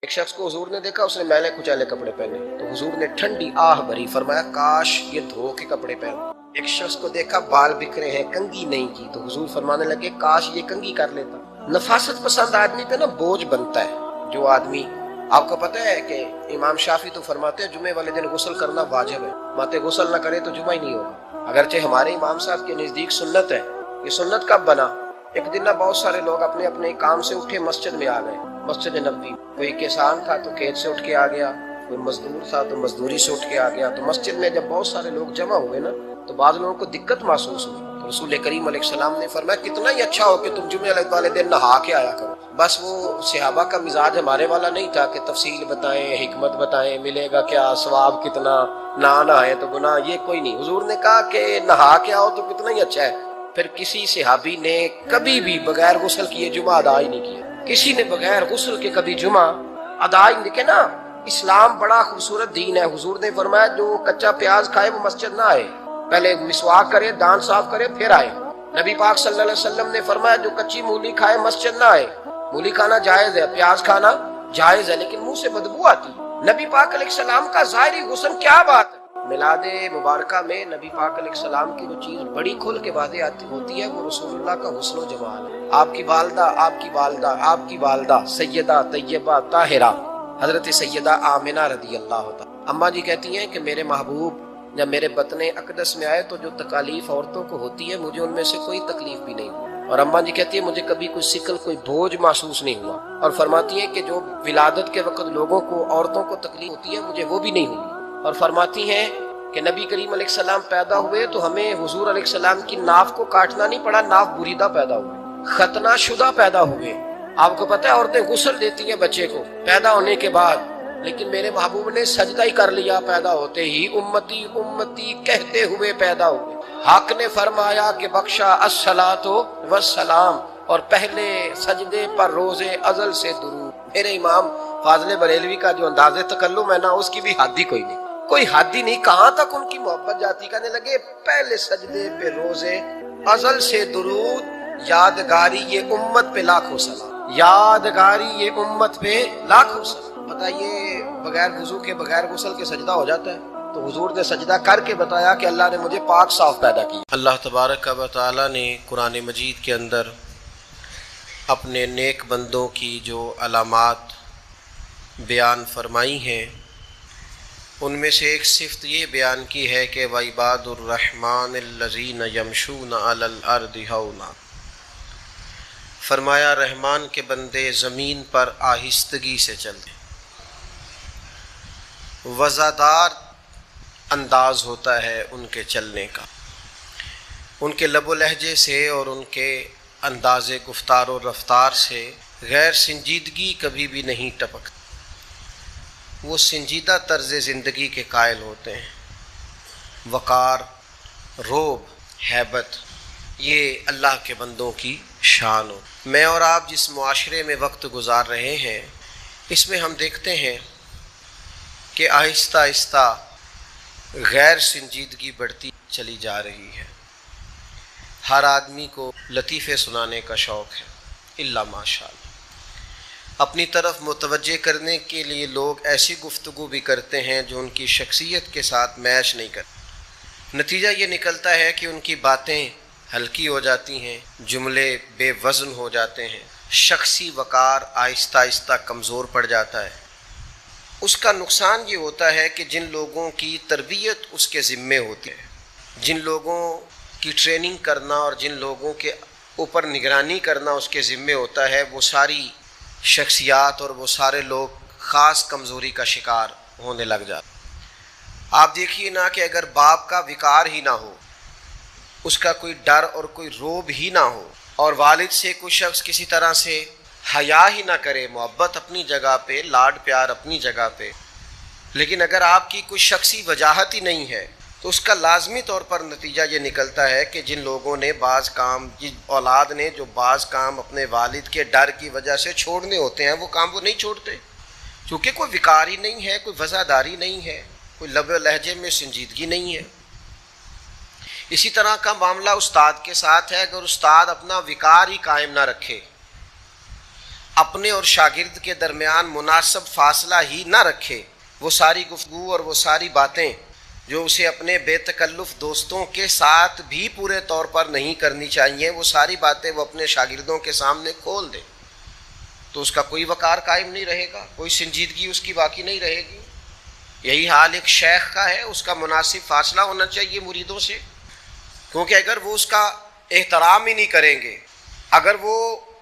ایک شخص کو حضور نے دیکھا، اس نے میلے کچالے کپڑے پہنے، تو حضور نے ٹھنڈی آہ بھری، فرمایا کاش یہ دھو کے کپڑے پہن۔ ایک شخص کو دیکھا بال بکھرے ہیں، کنگھی نہیں کی، تو حضور فرمانے لگے کاش یہ کنگھی کر لیتا۔ نفاست پسند آدمی پہ نا بوجھ بنتا ہے۔ جو آدمی، آپ کو پتہ ہے کہ امام شافعی تو فرماتے ہیں جمعے والے دن غسل کرنا واجب ہے، ماتے غسل نہ کرے تو جمعہ ہی نہیں ہوگا۔ اگرچہ ہمارے امام صاحب کے نزدیک سنت ہے۔ یہ سنت کب بنا؟ ایک دن نہ بہت سارے لوگ اپنے اپنے کام سے اٹھے مسجد میں آ گئے، مسجد نبوی۔ کوئی کسان تھا تو کھیت سے اٹھ کے آ گیا، کوئی مزدور تھا تو مزدوری سے اٹھ کے آ گیا۔ تو مسجد میں جب بہت سارے لوگ جمع ہوئے نا تو بعض لوگوں کو دقت محسوس ہوئی، تو رسول کریم علیہ السلام نے فرمایا کتنا ہی اچھا ہو کہ تم جمعے والے دن نہا کے آیا کرو۔ بس وہ صحابہ کا مزاج ہمارے والا نہیں تھا کہ تفصیل بتائیں، حکمت بتائیں، ملے گا کیا، ثواب کتنا، نہ نہائے تو گناہ، یہ کوئی نہیں۔ حضور نے کہا کہ نہا کے آؤ تو کتنا ہی اچھا ہے۔ پھر کسی صحابی نے کبھی بھی بغیر غسل کیے جمعہ ادا ہی نہیں کیا، کسی نے بغیر غسل کے کبھی جمعہ ادا ہی نہیں۔ دیکھیں نا، اسلام بڑا خوبصورت دین ہے۔ حضور نے فرمایا جو کچا پیاز کھائے وہ مسجد نہ آئے، پہلے مسواک کرے، دانت صاف کرے، پھر آئے۔ نبی پاک صلی اللہ علیہ وسلم نے فرمایا جو کچی مولی کھائے مسجد نہ آئے۔ مولی کھانا جائز ہے، پیاز کھانا جائز ہے، لیکن منہ سے بدبو آتی۔ نبی پاک علیہ السلام کا ظاہری غسل کیا بات ہے؟ میلاد مبارکہ میں نبی پاک علیہ السلام کی جو چیز بڑی کھل کے واضح آتی ہوتی ہے وہ رسول اللہ کا حسن و جمال ہے۔ آپ کی والدہ سیدہ طیبہ طاہرہ حضرت سیدہ آمنہ رضی اللہ تعالی، اماں جی کہتی ہیں کہ میرے محبوب جب میرے بطن اقدس میں آئے تو جو تکالیف عورتوں کو ہوتی ہے مجھے ان میں سے کوئی تکلیف بھی نہیں ہوئی، اور اماں جی کہتی ہے مجھے کبھی کوئی ثقل، کوئی بوجھ محسوس نہیں ہوا، اور فرماتی ہیں کہ جو ولادت کے وقت لوگوں کو، عورتوں کو تکلیف ہوتی ہے مجھے وہ بھی نہیں ہوئی، اور فرماتی ہیں کہ نبی کریم علیہ السلام پیدا ہوئے تو ہمیں حضور علیہ السلام کی ناف کو کاٹنا نہیں پڑا، ناف بریدہ پیدا ہوئے، ختنہ شدہ پیدا ہوئے۔ آپ کو پتہ ہے عورتیں غسل دیتی ہیں بچے کو پیدا ہونے کے بعد، لیکن میرے محبوب نے سجدہ ہی کر لیا پیدا ہوتے ہی، امتی امتی کہتے ہوئے پیدا ہوئے۔ حق نے فرمایا کہ بخشا الصلاۃ والسلام، اور پہلے سجدے پر روز ازل سے درود۔ میرے امام فاضل بریلوی کا جو انداز تکلم ہے نا، اس کی بھی حد ہی کوئی نہیں، کوئی حد ہی نہیں، کہاں تک ان کی محبت جاتی۔ کہنے لگے پہلے سجدے پہ روز ازل سے درود، یادگاری یہ امت پہ لاکھوں سلام، یادگاری یہ امت پہ لاکھوں سلام۔ بتائیے بغیر وضو کے، بغیر غسل کے سجدہ ہو جاتا ہے؟ تو حضور نے سجدہ کر کے بتایا کہ اللہ نے مجھے پاک صاف پیدا کی۔ اللہ تبارک و تعالی نے قرآن مجید کے اندر اپنے نیک بندوں کی جو علامات بیان فرمائی ہیں ان میں سے ایک صفت یہ بیان کی ہے کہ وعباد الرحمن الذین یمشون علی الارض ہونا، فرمایا رحمان کے بندے زمین پر آہستگی سے چلتے، وزادار انداز ہوتا ہے ان کے چلنے کا، ان کے لب و لہجے سے اور ان کے انداز گفتار و رفتار سے غیر سنجیدگی کبھی بھی نہیں ٹپکتی، وہ سنجیدہ طرز زندگی کے قائل ہوتے ہیں۔ وقار، روب، ہیبت، یہ اللہ کے بندوں کی شان ہو۔ میں اور آپ جس معاشرے میں وقت گزار رہے ہیں اس میں ہم دیکھتے ہیں کہ آہستہ آہستہ غیر سنجیدگی بڑھتی چلی جا رہی ہے۔ ہر آدمی کو لطیفے سنانے کا شوق ہے، الا ماشاء اللہ۔ اپنی طرف متوجہ کرنے کے لیے لوگ ایسی گفتگو بھی کرتے ہیں جو ان کی شخصیت کے ساتھ میچ نہیں کرتی۔ نتیجہ یہ نکلتا ہے کہ ان کی باتیں ہلکی ہو جاتی ہیں، جملے بے وزن ہو جاتے ہیں، شخصی وقار آہستہ آہستہ کمزور پڑ جاتا ہے۔ اس کا نقصان یہ ہوتا ہے کہ جن لوگوں کی تربیت اس کے ذمے ہوتی ہے، جن لوگوں کی ٹریننگ کرنا اور جن لوگوں کے اوپر نگرانی کرنا اس کے ذمے ہوتا ہے، وہ ساری شخصیات اور وہ سارے لوگ خاص کمزوری کا شکار ہونے لگ جاتے۔ آپ دیکھیے نا کہ اگر باپ کا وقار ہی نہ ہو، اس کا کوئی ڈر اور کوئی روب ہی نہ ہو، اور والد سے کوئی شخص کسی طرح سے حیا ہی نہ کرے، محبت اپنی جگہ پہ، لاڈ پیار اپنی جگہ پہ، لیکن اگر آپ کی کوئی شخصی وجاہت ہی نہیں ہے تو اس کا لازمی طور پر نتیجہ یہ نکلتا ہے کہ جن لوگوں نے بعض کام، جن اولاد نے جو بعض کام اپنے والد کے ڈر کی وجہ سے چھوڑنے ہوتے ہیں وہ کام وہ نہیں چھوڑتے، کیونکہ کوئی وقار ہی نہیں ہے، کوئی وفاداری نہیں ہے، کوئی لب و لہجے میں سنجیدگی نہیں ہے۔ اسی طرح کا معاملہ استاد کے ساتھ ہے۔ اگر استاد اپنا وقار ہی قائم نہ رکھے، اپنے اور شاگرد کے درمیان مناسب فاصلہ ہی نہ رکھے، وہ ساری گفتگو اور وہ ساری باتیں جو اسے اپنے بے تکلف دوستوں کے ساتھ بھی پورے طور پر نہیں کرنی چاہیے، وہ ساری باتیں وہ اپنے شاگردوں کے سامنے کھول دے، تو اس کا کوئی وقار قائم نہیں رہے گا، کوئی سنجیدگی اس کی باقی نہیں رہے گی۔ یہی حال ایک شیخ کا ہے، اس کا مناسب فاصلہ ہونا چاہیے مریدوں سے، کیونکہ اگر وہ اس کا احترام ہی نہیں کریں گے، اگر وہ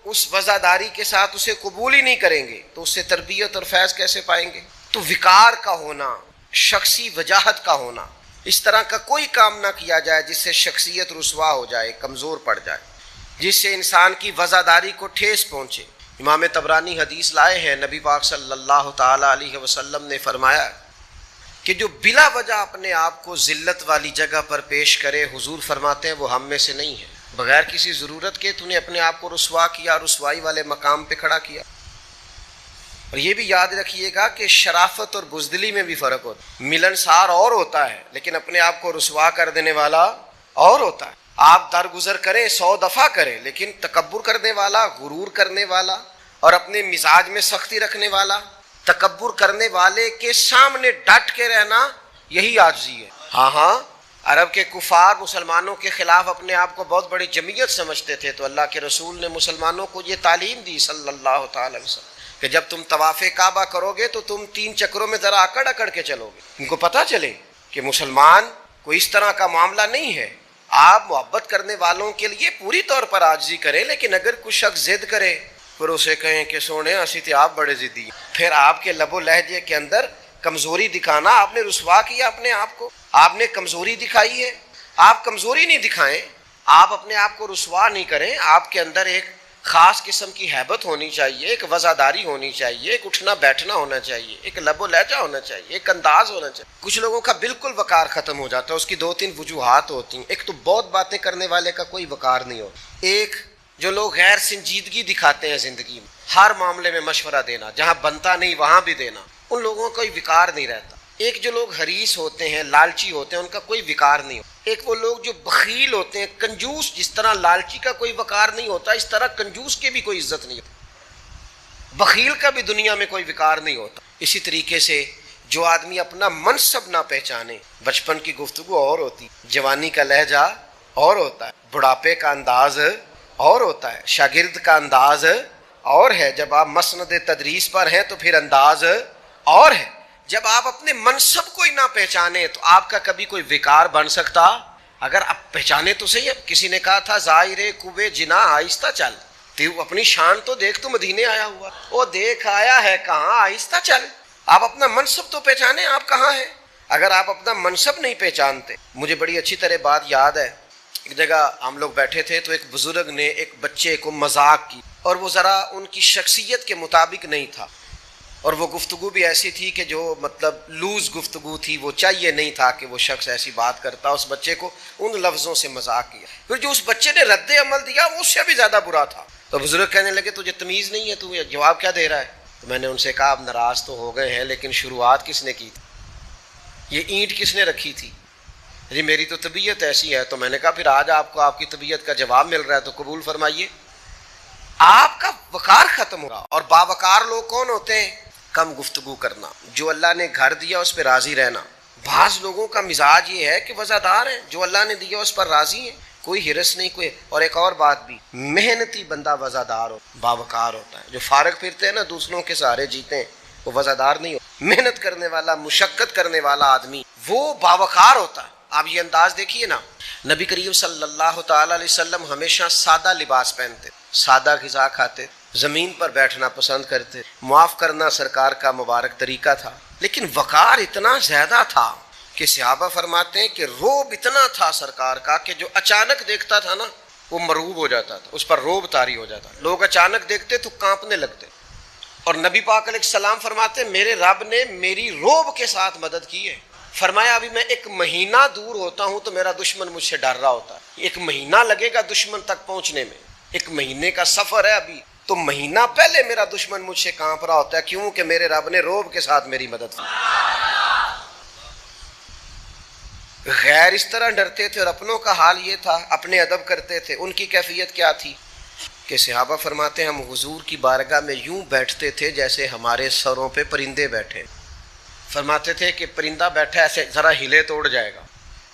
اس وزاداری کے ساتھ اسے قبول ہی نہیں کریں گے تو اس سے تربیت اور فیض کیسے پائیں گے؟ تو وقار کا ہونا، شخصی وجاہت کا ہونا، اس طرح کا کوئی کام نہ کیا جائے جس سے شخصیت رسوا ہو جائے، کمزور پڑ جائے، جس سے انسان کی وزاداری کو ٹھیس پہنچے۔ امام طبرانی حدیث لائے ہیں، نبی پاک صلی اللہ تعالی علیہ وسلم نے فرمایا کہ جو بلا وجہ اپنے آپ کو ذلت والی جگہ پر پیش کرے، حضور فرماتے ہیں وہ ہم میں سے نہیں ہے۔ بغیر کسی ضرورت کے تو نے اپنے آپ کو رسوا کیا، رسوائی والے مقام پہ کھڑا کیا۔ اور یہ بھی یاد رکھیے گا کہ شرافت اور بزدلی میں بھی فرق ہوتا ہے۔ ملنسار اور ہوتا ہے لیکن اپنے آپ کو رسوا کر دینے والا اور ہوتا ہے۔ آپ درگزر کریں 100 دفعہ کریں، لیکن تکبر کرنے والا، غرور کرنے والا اور اپنے مزاج میں سختی رکھنے والا، تکبر کرنے والے کے سامنے ڈٹ کے رہنا، یہی عاجزی ہے۔ ہاں عرب کے کفار مسلمانوں کے خلاف اپنے آپ کو بہت بڑی جمعیت سمجھتے تھے، تو اللہ کے رسول نے مسلمانوں کو یہ تعلیم دی صلی اللہ تعالی علیہ وسلم کہ جب تم طواف کعبہ کرو گے تو تم 3 چکروں میں ذرا اکڑ اکڑ کے چلو گے، ان کو پتہ چلے کہ مسلمان کوئی اس طرح کا معاملہ نہیں ہے۔ آپ محبت کرنے والوں کے لیے پوری طور پر عاجزی کریں، لیکن اگر کوئی شخص ضد کرے پھر اسے کہیں کہ سونے اسی تھے آپ بڑے ضدی ہیں، پھر آپ کے لب و لہجے کے اندر کمزوری دکھانا، آپ نے رسوا کیا اپنے آپ کو، آپ نے کمزوری دکھائی ہے۔ آپ کمزوری نہیں دکھائیں، آپ اپنے آپ کو رسوا نہیں کریں، آپ کے اندر ایک خاص قسم کی ہیبت ہونی چاہیے، ایک وزاداری ہونی چاہیے، ایک اٹھنا بیٹھنا ہونا چاہیے، ایک لب و لہجہ ہونا چاہیے، ایک انداز ہونا چاہیے۔ کچھ لوگوں کا بالکل وقار ختم ہو جاتا ہے، اس کی 2-3 وجوہات ہوتی ہیں۔ ایک تو بہت باتیں کرنے والے کا کوئی وقار نہیں ہوتا، ایک جو لوگ غیر سنجیدگی دکھاتے ہیں زندگی میں، ہر معاملے میں مشورہ دینا، جہاں بنتا نہیں وہاں بھی دینا، ان لوگوں کا کوئی وقار نہیں رہتا۔ ایک جو لوگ حریص ہوتے ہیں، لالچی ہوتے ہیں، ان کا کوئی وقار نہیں ہوتا۔ ایک وہ لوگ جو بخیل ہوتے ہیں، کنجوس، جس طرح لالچی کا کوئی وقار نہیں ہوتا اس طرح کنجوس کی بھی کوئی عزت نہیں ہوتی، بخیل کا بھی دنیا میں کوئی وقار نہیں ہوتا۔ اسی طریقے سے جو آدمی اپنا منصب نہ پہچانے، بچپن کی گفتگو اور ہوتی، جوانی کا لہجہ اور ہوتا ہے، بڑھاپے کا انداز اور ہوتا ہے، شاگرد کا انداز اور ہے، جب آپ مسند تدریس پر ہیں تو پھر انداز اور ہے۔ جب آپ اپنے منصب کو ہی نہ پہچانے تو آپ کا کبھی کوئی وقار بن سکتا؟ اگر آپ پہچانے تو صحیح ہے۔ کسی نے کہا تھا ظاہر کوے جنا آہستہ چل، تو اپنی شان تو دیکھ، تو مدینے آیا ہوا، وہ دیکھ آیا ہے کہاں، آہستہ چل۔ آپ اپنا منصب تو پہچانے آپ کہاں ہیں۔ اگر آپ اپنا منصب نہیں پہچانتے، مجھے بڑی اچھی طرح بات یاد ہے، ایک جگہ ہم لوگ بیٹھے تھے تو ایک بزرگ نے ایک بچے کو مذاق کی، اور وہ ذرا ان کی شخصیت کے مطابق نہیں تھا، اور وہ گفتگو بھی ایسی تھی کہ جو مطلب لوز گفتگو تھی، وہ چاہیے نہیں تھا کہ وہ شخص ایسی بات کرتا۔ اس بچے کو ان لفظوں سے مذاق کیا، پھر جو اس بچے نے رد عمل دیا وہ اس سے بھی زیادہ برا تھا۔ تو بزرگ کہنے لگے تجھے تمیز نہیں ہے، تو یہ جواب کیا دے رہا ہے؟ تو میں نے ان سے کہا اب ناراض تو ہو گئے ہیں، لیکن شروعات کس نے کی تھی؟ یہ اینٹ کس نے رکھی تھی؟ جی میری تو طبیعت ایسی ہے۔ تو میں نے کہا پھر آج آپ کو آپ کی طبیعت کا جواب مل رہا ہے تو قبول فرمائیے۔ آپ کا وقار ختم ہوگا۔ اور باوقار لوگ کون ہوتے ہیں؟ کم گفتگو کرنا، جو اللہ نے گھر دیا اس پہ راضی رہنا۔ بعض لوگوں کا مزاج یہ ہے کہ وزادار ہیں، جو اللہ نے دیا اس پر راضی ہیں، کوئی ہرس نہیں کوئی۔ اور ایک اور بات بھی، محنتی بندہ وزادار ہو، باوقار ہوتا ہے۔ جو فارغ پھرتے ہیں نا، دوسروں کے سہارے جیتے ہیں، وہ وزادار نہیں ہوتا۔ محنت کرنے والا، مشقت کرنے والا آدمی وہ باوقار ہوتا ہے۔ آپ یہ انداز دیکھیے نا، نبی کریم صلی اللہ تعالی علیہ وسلم ہمیشہ سادہ لباس پہنتے، سادہ غذا کھاتے، زمین پر بیٹھنا پسند کرتے، معاف کرنا سرکار کا مبارک طریقہ تھا۔ لیکن وقار اتنا زیادہ تھا کہ صحابہ فرماتے ہیں کہ روب اتنا تھا سرکار کا کہ جو اچانک دیکھتا تھا نا وہ مرعوب ہو جاتا تھا، اس پر روب طاری ہو جاتا۔ لوگ اچانک دیکھتے تو کانپنے لگتے۔ اور نبی پاک علیہ السلام فرماتے ہیں میرے رب نے میری روب کے ساتھ مدد کی ہے۔ فرمایا ابھی میں 1 مہینہ دور ہوتا ہوں تو میرا دشمن مجھ سے ڈر رہا ہوتا ہے۔ 1 مہینہ لگے گا دشمن تک پہنچنے میں، 1 مہینے کا سفر ہے ابھی، تو مہینہ پہلے میرا دشمن مجھ سے کانپ رہا ہوتا ہے، کیوں کہ میرے رب نے روب کے ساتھ میری مدد کی۔ غیر اس طرح ڈرتے تھے، اور اپنوں کا حال یہ تھا، اپنے ادب کرتے تھے۔ ان کی کیفیت کیا تھی کہ صحابہ فرماتے ہیں ہم حضور کی بارگاہ میں یوں بیٹھتے تھے جیسے ہمارے سروں پہ پرندے بیٹھے. فرماتے تھے کہ پرندہ بیٹھا ایسے ذرا ہلے تو اڑ جائے گا.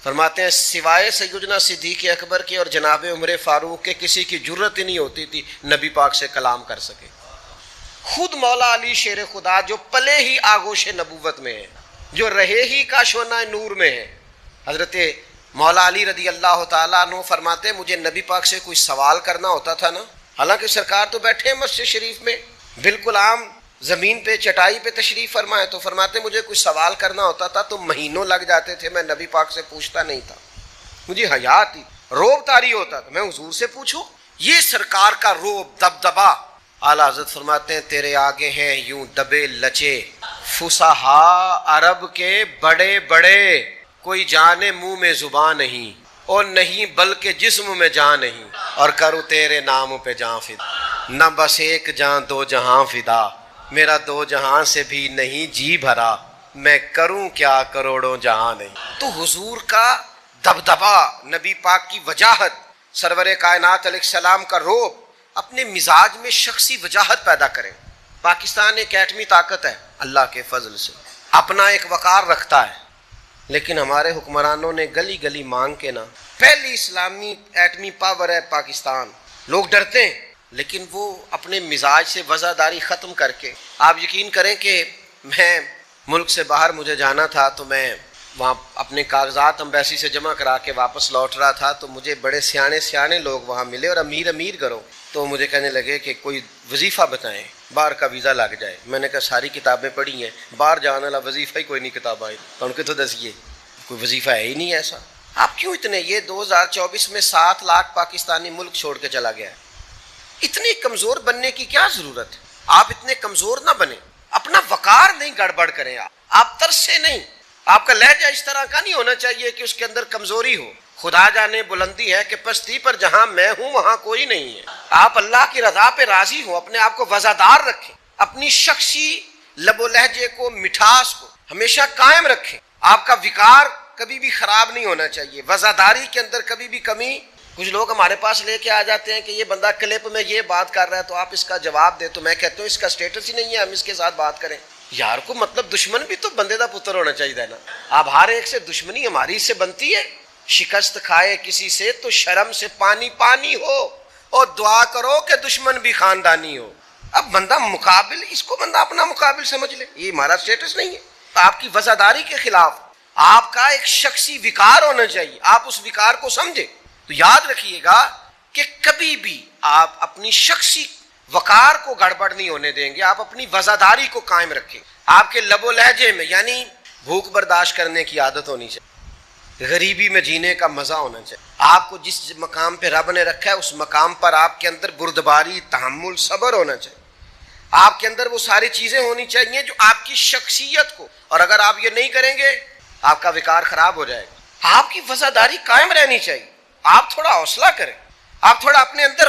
فرماتے ہیں سوائے سیدنا صدیق اکبر کے اور جناب عمر فاروق کے کسی کی جرت ہی نہیں ہوتی تھی نبی پاک سے کلام کر سکے. خود مولا علی شیر خدا جو پلے ہی آغوش نبوت میں ہے، جو رہے ہی کاشونہ نور میں ہے، حضرت مولا علی رضی اللہ تعالیٰ عنہ فرماتے ہیں مجھے نبی پاک سے کوئی سوال کرنا ہوتا تھا نا، حالانکہ سرکار تو بیٹھے ہیں مسجد شریف میں بالکل عام زمین پہ چٹائی پہ تشریف فرمائے، تو فرماتے مجھے کوئی سوال کرنا ہوتا تھا تو مہینوں لگ جاتے تھے، میں نبی پاک سے پوچھتا نہیں تھا، مجھے حیا تھی، روب طاری ہوتا تھا، میں حضور سے پوچھوں. یہ سرکار کا روب دبدبا. اعلیٰ حضرت فرماتے ہیں تیرے آگے ہیں یوں دبے لچے فصحا عرب کے بڑے بڑے، کوئی جانے منہ میں زبان نہیں اور نہیں بلکہ جسم میں جان نہیں، اور کروں تیرے نام پہ جان فدا. نہ بس ایک جان دو جہاں فدا، میرا دو جہاں سے بھی نہیں جی بھرا، میں کروں کیا کروڑوں جہاں نہیں. تو حضور کا دبدبا، نبی پاک کی وجاہت، سرور کائنات علیہ السلام کا روب اپنے مزاج میں شخصی وجاہت پیدا کریں. پاکستان ایک ایٹمی طاقت ہے اللہ کے فضل سے، اپنا ایک وقار رکھتا ہے، لیکن ہمارے حکمرانوں نے گلی گلی مانگ کے نا، پہلی اسلامی ایٹمی پاور ہے پاکستان، لوگ ڈرتے ہیں لیکن وہ اپنے مزاج سے وزاداری ختم کر کے. آپ یقین کریں کہ میں ملک سے باہر مجھے جانا تھا تو میں وہاں اپنے کاغذات امبیسی سے جمع کرا کے واپس لوٹ رہا تھا تو مجھے بڑے سیانے لوگ وہاں ملے اور امیر گھروں، تو مجھے کہنے لگے کہ کوئی وظیفہ بتائیں باہر کا ویزا لگ جائے. میں نے کہا ساری کتابیں پڑھی ہیں، باہر جانے والا وظیفہ ہی کوئی نہیں کتاب آئی. تو ان کے تو دسیے کوئی وظیفہ ہے ہی نہیں ایسا. آپ کیوں اتنے، یہ 2024 میں 7 لاکھ پاکستانی ملک چھوڑ کے چلا گیا ہے. اتنی کمزور بننے کی کیا ضرورت ہے؟ آپ اتنے کمزور نہ بنیں، اپنا وقار نہیں گڑبڑ کریں، آپ ترسے نہیں. آپ کا لہجہ اس طرح کا نہیں ہونا چاہیے کہ اس کے اندر کمزوری ہو. خدا جانے بلندی ہے کہ پستی پر جہاں میں ہوں وہاں کوئی نہیں ہے. آپ اللہ کی رضا پہ راضی ہوں، اپنے آپ کو وزادار رکھیں، اپنی شخصی لب و لہجے کو، مٹھاس کو ہمیشہ قائم رکھیں. آپ کا وقار کبھی بھی خراب نہیں ہونا چاہیے، وزاداری کے اندر کبھی بھی کمی. کچھ لوگ ہمارے پاس لے کے آ جاتے ہیں کہ یہ بندہ کلپ میں یہ بات کر رہا ہے تو آپ اس کا جواب دیں، تو میں کہتا ہوں اس کا سٹیٹس ہی نہیں ہے ہم اس کے ساتھ بات کریں. یار کو مطلب دشمن بھی تو بندے دا پتر ہونا چاہیے نا. آپ ہر ایک سے دشمنی ہماری سے بنتی ہے. شکست کھائے کسی سے تو شرم سے پانی ہو اور دعا کرو کہ دشمن بھی خاندانی ہو. اب بندہ مقابل، اس کو بندہ اپنا مقابل سمجھ لے، یہ ہمارا سٹیٹس نہیں ہے. آپ کی وزاداری کے خلاف آپ کا ایک شخصی وقار ہونا چاہیے، آپ اس وقار کو سمجھیں. تو یاد رکھیے گا کہ کبھی بھی آپ اپنی شخصی وقار کو گڑبڑ نہیں ہونے دیں گے، آپ اپنی وزاداری کو قائم رکھیں. آپ کے لب و لہجے میں یعنی بھوک برداشت کرنے کی عادت ہونی چاہیے، غریبی میں جینے کا مزہ ہونا چاہیے. آپ کو جس مقام پہ رب نے رکھا ہے اس مقام پر آپ کے اندر بردباری، تحمل، صبر ہونا چاہیے. آپ کے اندر وہ ساری چیزیں ہونی چاہیے جو آپ کی شخصیت کو، اور اگر آپ یہ نہیں کریں گے آپ کا وقار خراب ہو جائے گا. آپ کی وزاداری قائم رہنی چاہیے. آپ تھوڑا حوصلہ کریں، آپ تھوڑا اپنے اندر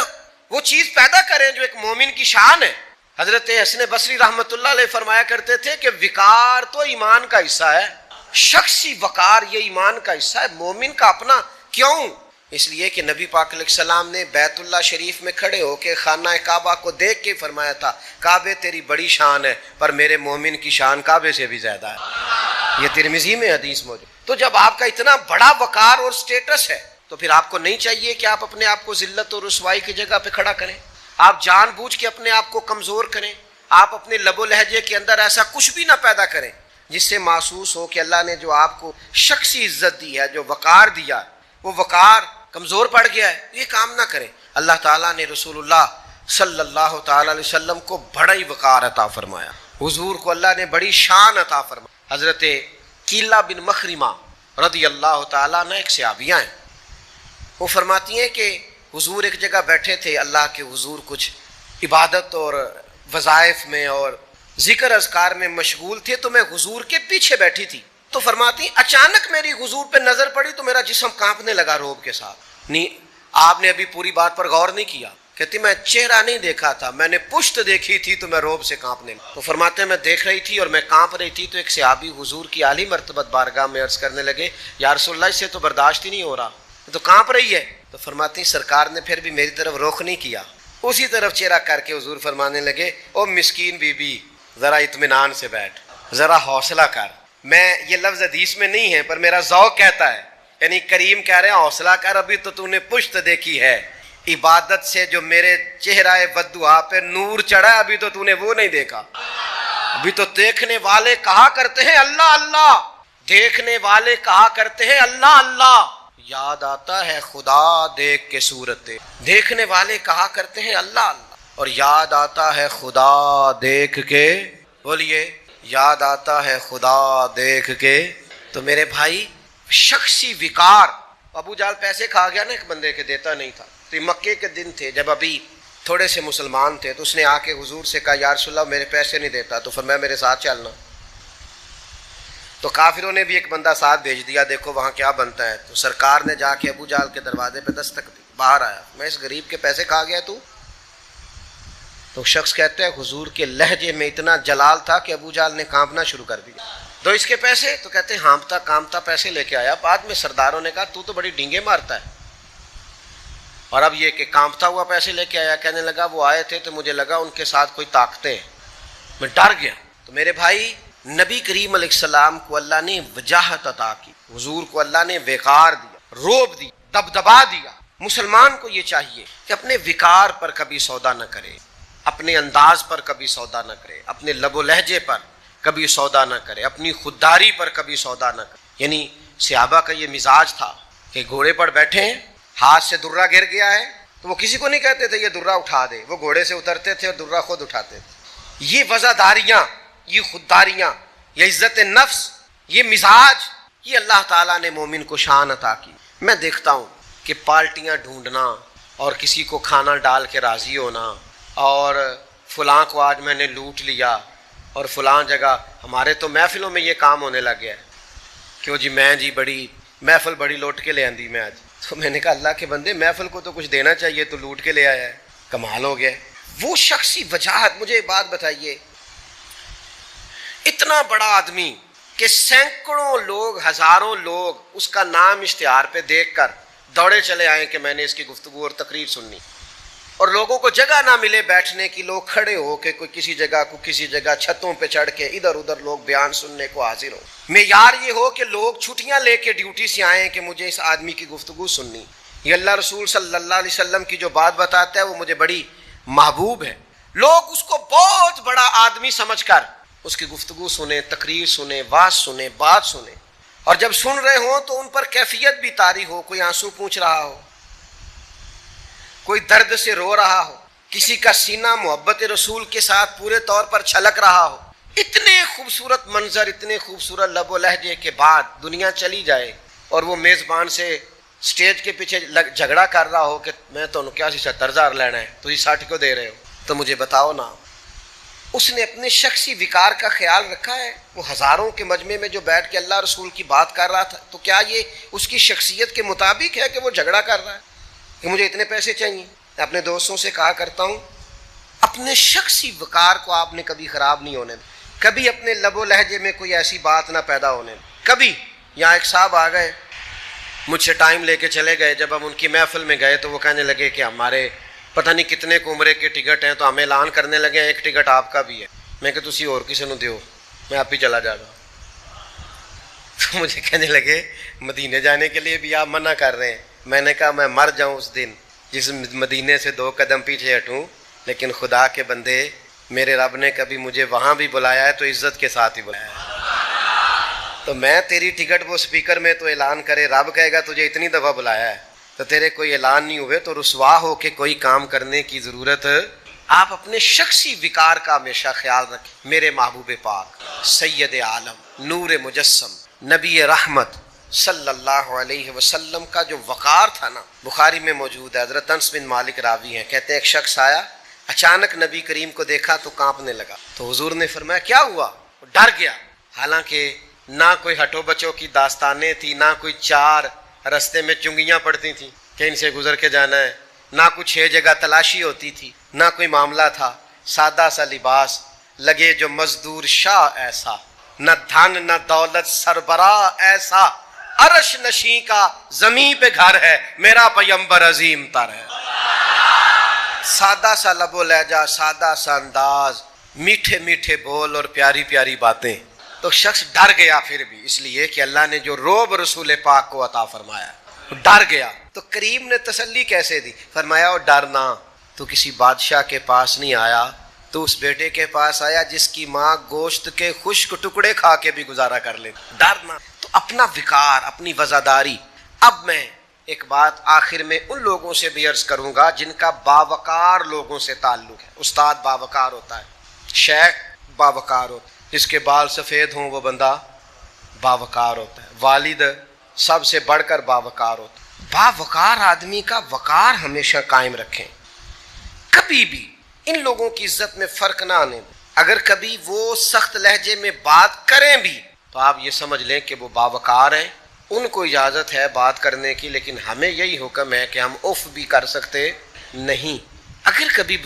وہ چیز پیدا کریں جو ایک مومن کی شان ہے. حضرت حسن بصری رحمۃ اللہ علیہ فرمایا کرتے تھے کہ وقار تو ایمان کا حصہ ہے، شخصی وقار یہ ایمان کا حصہ ہے. مومن کا اپنا کیوں؟ اس لیے کہ نبی پاک علیہ السلام نے بیت اللہ شریف میں کھڑے ہو کے خانہ کعبہ کو دیکھ کے فرمایا تھا کعبے تیری بڑی شان ہے پر میرے مومن کی شان کعبے سے بھی زیادہ ہے. یہ ترمذی میں حدیث موجود. تو جب آپ کا اتنا بڑا وقار اور سٹیٹس ہے تو پھر آپ کو نہیں چاہیے کہ آپ اپنے آپ کو ذلت اور رسوائی کی جگہ پہ کھڑا کریں. آپ جان بوجھ کے اپنے آپ کو کمزور کریں. آپ اپنے لب و لہجے کے اندر ایسا کچھ بھی نہ پیدا کریں جس سے محسوس ہو کہ اللہ نے جو آپ کو شخصی عزت دی ہے، جو وقار دیا، وہ وقار کمزور پڑ گیا ہے. یہ کام نہ کریں. اللہ تعالیٰ نے رسول اللہ صلی اللہ تعالیٰ علیہ وسلم کو بڑا ہی وقار عطا فرمایا. حضور کو اللہ نے بڑی شان عطا فرمایا. حضرت کیلا بن مخرمہ رضی اللہ تعالیٰ نے ایک صحابیہ ہیں، وہ فرماتی ہیں کہ حضور ایک جگہ بیٹھے تھے، اللہ کے حضور کچھ عبادت اور وظائف میں اور ذکر اذکار میں مشغول تھے، تو میں حضور کے پیچھے بیٹھی تھی. تو فرماتی اچانک میری حضور پہ نظر پڑی تو میرا جسم کانپنے لگا روب کے ساتھ. نہیں، آپ نے ابھی پوری بات پر غور نہیں کیا. کہتی میں چہرہ نہیں دیکھا تھا، میں نے پشت دیکھی تھی تو میں روب سے کانپنے لگا. تو فرماتے ہیں میں دیکھ رہی تھی اور میں کانپ رہی تھی تو ایک صحابی حضور کی اعلی مرتبت بارگاہ میں عرض کرنے لگے یا رسول اللہ اس سے تو برداشت ہی نہیں ہو رہا، تو کانپ رہی ہے. تو فرماتی سرکار نے پھر بھی میری طرف رخ نہیں کیا، اسی طرف چہرہ کر کے حضور فرمانے لگے او مسکین بی بی ذرا اطمینان سے بیٹھ، ذرا حوصلہ کر. میں یہ لفظ حدیث میں نہیں ہے پر میرا ذوق کہتا ہے، یعنی کریم کہہ رہے ہیں حوصلہ کر، ابھی تو نے پشت دیکھی ہے، عبادت سے جو میرے چہرہ بددعا پہ نور چڑھا ہے ابھی تو نے وہ نہیں دیکھا. ابھی تو دیکھنے والے کہا کرتے ہیں اللہ اللہ، دیکھنے والے کہا کرتے ہیں اللہ اللہ، یاد آتا ہے خدا دیکھ کے صورتیں. دیکھنے والے کہا کرتے ہیں اللہ اللہ اور یاد آتا ہے خدا دیکھ کے، بولیے یاد آتا ہے خدا دیکھ کے. تو میرے بھائی شخصی وقار، ابو جہل پیسے کھا گیا نا ایک بندے کے، دیتا نہیں تھا. تو یہ مکے کے دن تھے جب ابھی تھوڑے سے مسلمان تھے، تو اس نے آ کے حضور سے کہا یا رسول اللہ میرے پیسے نہیں دیتا، تو فرمایا میرے ساتھ چلنا. تو کافروں نے بھی ایک بندہ ساتھ بھیج دیا، دیکھو وہاں کیا بنتا ہے. تو سرکار نے جا کے ابو جہل کے دروازے پہ دستک دی، باہر آیا، میں اس غریب کے پیسے کھا گیا تو شخص کہتا ہے حضور کے لہجے میں اتنا جلال تھا کہ ابو جہل نے کانپنا شروع کر دیا. تو اس کے پیسے؟ تو کہتے ہیں ہانپتا کانپتا پیسے لے کے آیا. بعد میں سرداروں نے کہا تو بڑی ڈینگے مارتا ہے، اور اب یہ کہ کانپتا ہوا پیسے لے کے آیا. کہنے لگا وہ آئے تھے تو مجھے لگا ان کے ساتھ کوئی طاقتیں ہیں، میں ڈر گیا. تو میرے بھائی نبی کریم علیہ السلام کو اللہ نے وجاہت عطا کی، حضور کو اللہ نے وقار دیا، روب دی، دبدبا دیا. مسلمان کو یہ چاہیے کہ اپنے وقار پر کبھی سودا نہ کرے، اپنے انداز پر کبھی سودا نہ کرے، اپنے لب و لہجے پر کبھی سودا نہ کرے، اپنی خودداری پر کبھی سودا نہ کرے. یعنی صحابہ کا یہ مزاج تھا کہ گھوڑے پر بیٹھے ہیں، ہاتھ سے درہ گر گیا ہے تو وہ کسی کو نہیں کہتے تھے یہ درہ اٹھا دے، وہ گھوڑے سے اترتے تھے اور درہ خود اٹھاتے تھے. یہ وزاداریاں، یہ خودداریاں، یہ عزت نفس، یہ مزاج، یہ اللہ تعالیٰ نے مومن کو شان عطا کی. میں دیکھتا ہوں کہ پارٹیاں ڈھونڈنا اور کسی کو کھانا ڈال کے راضی ہونا، اور فلاں کو آج میں نے لوٹ لیا، اور فلاں جگہ ہمارے تو محفلوں میں یہ کام ہونے لگ گیا ہے کہ جی میں جی بڑی محفل بڑی لوٹ کے لے آندی میں آج. تو میں نے کہا اللہ کے بندے محفل کو تو کچھ دینا چاہیے، تو لوٹ کے لے آیا ہے، کمال ہو گیا. وہ شخصی وجاہت. مجھے ایک بات بتائیے، اتنا بڑا آدمی کہ سینکڑوں لوگ، ہزاروں لوگ اس کا نام اشتہار پہ دیکھ کر دوڑے چلے آئے کہ میں نے اس کی گفتگو اور تقریر سننی، اور لوگوں کو جگہ نہ ملے بیٹھنے کی، لوگ کھڑے ہو کے کوئی کسی جگہ چھتوں پہ چڑھ کے ادھر ادھر لوگ بیان سننے کو حاضر ہو. معیار یہ ہو کہ لوگ چھٹیاں لے کے ڈیوٹی سے آئیں کہ مجھے اس آدمی کی گفتگو سننی. یہ اللہ رسول صلی اللہ علیہ وسلم کی جو بات بتاتا ہے وہ مجھے بڑی محبوب ہے. لوگ اس کو بہت بڑا آدمی سمجھ کر اس کی گفتگو سنیں، تقریر سنیں، واز سنیں، بات سنیں، اور جب سن رہے ہوں تو ان پر کیفیت بھی طاری ہو. کوئی آنسو پونچھ رہا ہو، کوئی درد سے رو رہا ہو، کسی کا سینہ محبت رسول کے ساتھ پورے طور پر چھلک رہا ہو. اتنے خوبصورت منظر، اتنے خوبصورت لب و لہجے کے بعد دنیا چلی جائے اور وہ میزبان سے سٹیج کے پیچھے جھگڑا کر رہا ہو کہ میں تو کیا 70,000 لینا ہے، تو یہ 60 کو دے رہے ہو. تو مجھے بتاؤ نا، اس نے اپنے شخصی وقار کا خیال رکھا ہے؟ وہ ہزاروں کے مجمع میں جو بیٹھ کے اللہ رسول کی بات کر رہا تھا، تو کیا یہ اس کی شخصیت کے مطابق ہے کہ وہ جھگڑا کر رہا ہے کہ مجھے اتنے پیسے چاہیے؟ میں اپنے دوستوں سے کہا کرتا ہوں اپنے شخصی وقار کو آپ نے کبھی خراب نہیں ہونے دیں، کبھی اپنے لب و لہجے میں کوئی ایسی بات نہ پیدا ہونے دیں. کبھی یہاں ایک صاحب آ گئے، مجھ سے ٹائم لے کے چلے گئے. جب ہم ان کی محفل میں گئے تو وہ کہنے لگے کہ ہمارے پتہ نہیں کتنے عمرے کے ٹکٹ ہیں، تو ہمیں اعلان کرنے لگے ایک ٹکٹ آپ کا بھی ہے. میں کہ تسی اور کسی نو دیو، میں آپ ہی چلا جا رہا. تو مجھے کہنے لگے مدینے جانے کے لیے بھی آپ منع کر رہے ہیں. میں نے کہا میں مر جاؤں اس دن جس مدینے سے 2 قدم پیچھے ہٹوں، لیکن خدا کے بندے میرے رب نے کبھی مجھے وہاں بھی بلایا ہے تو عزت کے ساتھ ہی بلایا ہے. تو میں تیری ٹکٹ وہ سپیکر میں تو اعلان کرے، رب کہے گا تجھے اتنی دفعہ بلایا ہے تو تیرے کوئی اعلان نہیں ہوئے تو رسوا ہو کے کوئی کام کرنے کی ضرورت. آپ اپنے شخصی وقار کا ہمیشہ خیال رکھیں. میرے محبوب پاک سید عالم نور مجسم نبی رحمت صلی اللہ علیہ وسلم کا جو وقار تھا نا، بخاری میں موجود ہے. حضرت انس بن مالک راوی ہیں، کہتے ہیں ایک شخص آیا، اچانک نبی کریم کو دیکھا تو کانپنے لگا. تو حضور نے فرمایا کیا ہوا؟ وہ ڈر گیا. حالانکہ نہ کوئی ہٹو بچوں کی داستانیں تھی، نہ کوئی 4 رستے میں چنگیاں پڑتی تھیں کہ ان سے گزر کے جانا ہے، نہ کچھ 6 جگہ تلاشی ہوتی تھی، نہ کوئی معاملہ تھا. سادہ سا لباس، لگے جو مزدور شاہ ایسا، نہ دھن نہ دولت سربراہ ایسا، عرش نشیں کا زمین پہ گھر ہے، میرا پیمبر عظیم تر ہے. سادہ سا لب و لہجہ، سادہ سا انداز، میٹھے میٹھے بول اور پیاری پیاری باتیں، تو شخص ڈر گیا پھر بھی، اس لیے کہ اللہ نے جو روب رسول پاک کو عطا فرمایا، ڈر گیا۔ تو کریم نے تسلی کیسے دی؟ فرمایا او ڈرنا، تو کسی بادشاہ کے پاس نہیں آیا، تو اس بیٹے کے پاس آیا جس کی ماں گوشت کے خشک ٹکڑے کھا کے بھی گزارا کر لے۔ ڈرنا تو اپنا وقار، اپنی وزاداری۔ اب میں ایک بات آخر میں ان لوگوں سے بھی عرض کروں گا جن کا باوقار لوگوں سے تعلق ہے۔ استاد باوقار ہوتا ہے، شیخ باوقار ہوتا ہے، جس کے بال سفید ہوں وہ بندہ باوقار ہوتا ہے، والد سب سے بڑھ کر باوقار ہوتا ہے۔ باوقار آدمی کا وقار ہمیشہ قائم رکھیں، کبھی بھی ان لوگوں کی عزت میں فرق نہ آنے دیں۔ اگر کبھی وہ سخت لہجے میں بات کریں بھی تو آپ یہ سمجھ لیں کہ وہ باوقار ہیں، ان کو اجازت ہے بات کرنے کی، لیکن ہمیں یہی حکم ہے کہ ہم اف بھی کر سکتے نہیں۔ اگر کبھی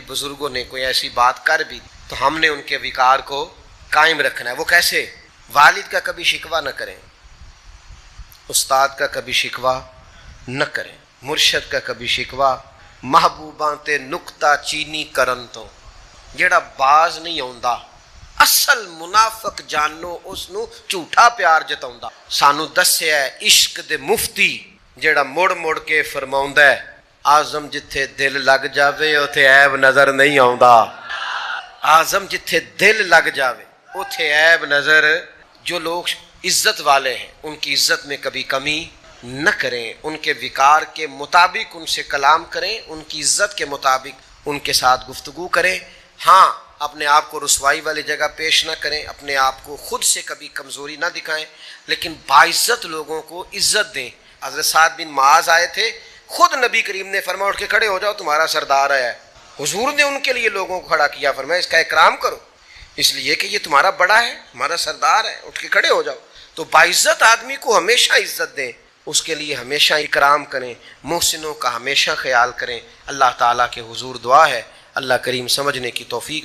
بزرگوں نے کوئی ایسی بات کر بھی تو ہم نے ان کے وقار کو قائم رکھنا ہے۔ وہ کیسے؟ والد کا کبھی شکوہ نہ کریں، استاد کا کبھی شکوہ نہ کریں، مرشد کا کبھی شکوہ۔ محبوباں تے نکتہ چینی کرن تو جیڑا باز نہیں آوندا، اصل منافق جانو اس نو جھوٹا پیار جتاوندا۔ سانو دسیا ہے عشق دے مفتی جیڑا مڑ مڑ کے فرماوندا ہے آزم جتھے دل لگ جاوے اوتھے عیب نظر نہیں آوندا۔ آزم جتھے دل لگ جاوے اوتھے عیب نظر۔ جو لوگ عزت والے ہیں ان کی عزت میں کبھی کمی نہ کریں، ان کے وقار کے مطابق ان سے کلام کریں، ان کی عزت کے مطابق ان کے ساتھ گفتگو کریں۔ ہاں، اپنے آپ کو رسوائی والی جگہ پیش نہ کریں، اپنے آپ کو خود سے کبھی کمزوری نہ دکھائیں، لیکن باعزت لوگوں کو عزت دیں۔ حضرت سعد بن معاذ آئے تھے، خود نبی کریم نے فرمایا اٹھ کے کھڑے ہو جاؤ، تمہارا سردار آیا ہے۔ حضور نے ان کے لیے لوگوں کو کھڑا کیا، فرمایا اس کا اکرام کرو، اس لیے کہ یہ تمہارا بڑا ہے، ہمارا سردار ہے، اٹھ کے کھڑے ہو جاؤ۔ تو باعزت آدمی کو ہمیشہ عزت دیں، اس کے لیے ہمیشہ اکرام کریں، محسنوں کا ہمیشہ خیال کریں۔ اللہ تعالیٰ کے حضور دعا ہے اللہ کریم سمجھنے کی توفیق